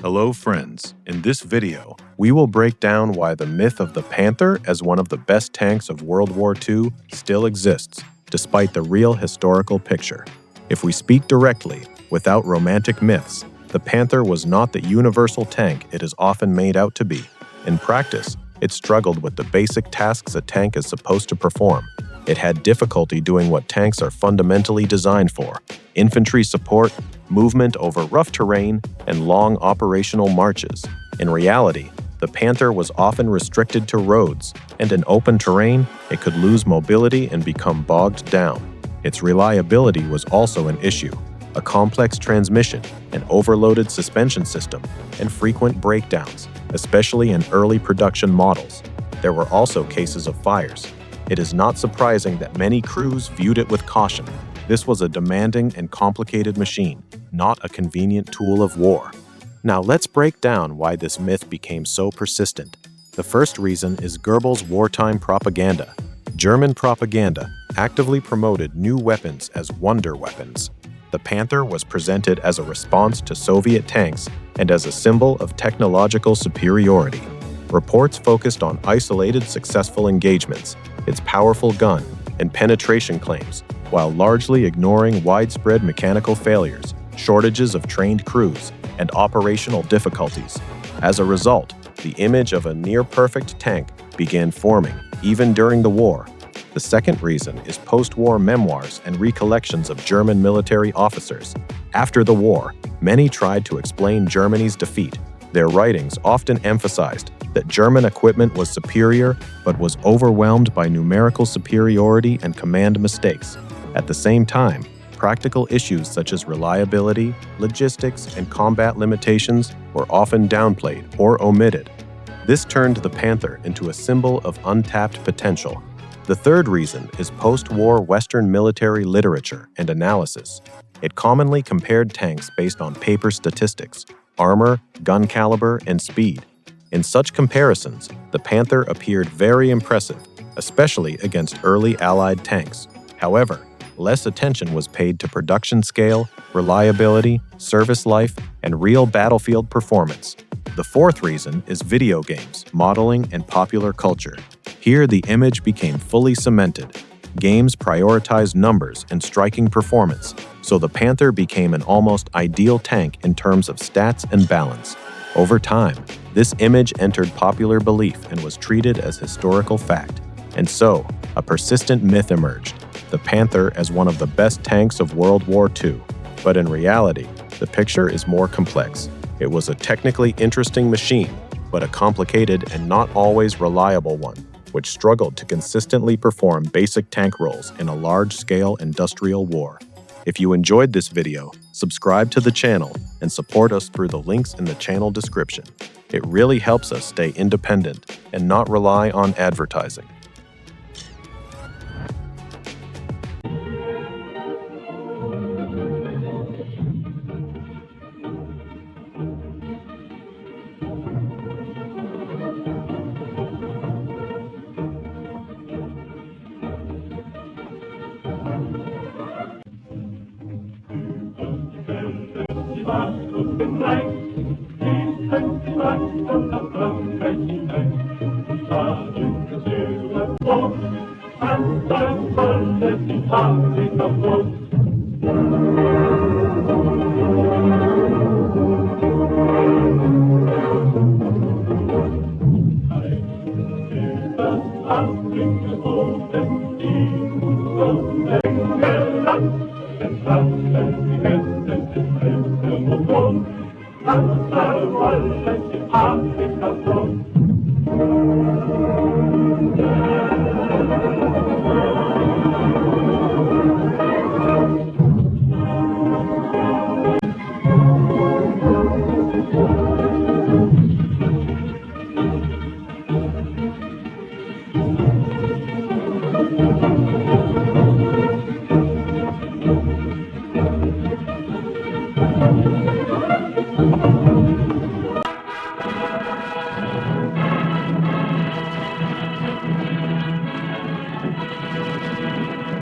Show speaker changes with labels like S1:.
S1: Hello friends, in this video, we will break down why the myth of the Panther as one of the best tanks of World War II still exists, despite the real historical picture. If we speak directly, without romantic myths, the Panther was not the universal tank it is often made out to be. In practice, it struggled with the basic tasks a tank is supposed to perform. It had difficulty doing what tanks are fundamentally designed for: infantry support, movement over rough terrain, and long operational marches. In reality, the Panther was often restricted to roads, and in open terrain, it could lose mobility and become bogged down. Its reliability was also an issue. A complex transmission, an overloaded suspension system, and frequent breakdowns, especially in early production models. There were also cases of fires. It is not surprising that many crews viewed it with caution. This was a demanding and complicated machine, not a convenient tool of war. Now let's break down why this myth became so persistent. The first reason is Goebbels' wartime propaganda. German propaganda actively promoted new weapons as wonder weapons. The Panther was presented as a response to Soviet tanks and as a symbol of technological superiority. Reports focused on isolated successful engagements, its powerful gun, and penetration claims, while largely ignoring widespread mechanical failures, shortages of trained crews, and operational difficulties. As a result, the image of a near-perfect tank began forming, even during the war. The second reason is post-war memoirs and recollections of German military officers. After the war, many tried to explain Germany's defeat. Their writings often emphasized that German equipment was superior but was overwhelmed by numerical superiority and command mistakes. At the same time, practical issues such as reliability, logistics, and combat limitations were often downplayed or omitted. This turned the Panther into a symbol of untapped potential. The third reason is post-war Western military literature and analysis. It commonly compared tanks based on paper statistics, armor, gun caliber, and speed. In such comparisons, the Panther appeared very impressive, especially against early Allied tanks. However, less attention was paid to production scale, reliability, service life, and real battlefield performance. The fourth reason is video games, modeling, and popular culture. Here, the image became fully cemented. Games prioritized numbers and striking performance, so the Panther became an almost ideal tank in terms of stats and balance. Over time, this image entered popular belief and was treated as historical fact. And so, a persistent myth emerged: the Panther as one of the best tanks of World War II. But in reality, the picture is more complex. It was a technically interesting machine, but a complicated and not always reliable one, which struggled to consistently perform basic tank roles in a large-scale industrial war. If you enjoyed this video, subscribe to the channel and support us through the links in the channel description. It really helps us stay independent and not rely on advertising.
S2: Afrika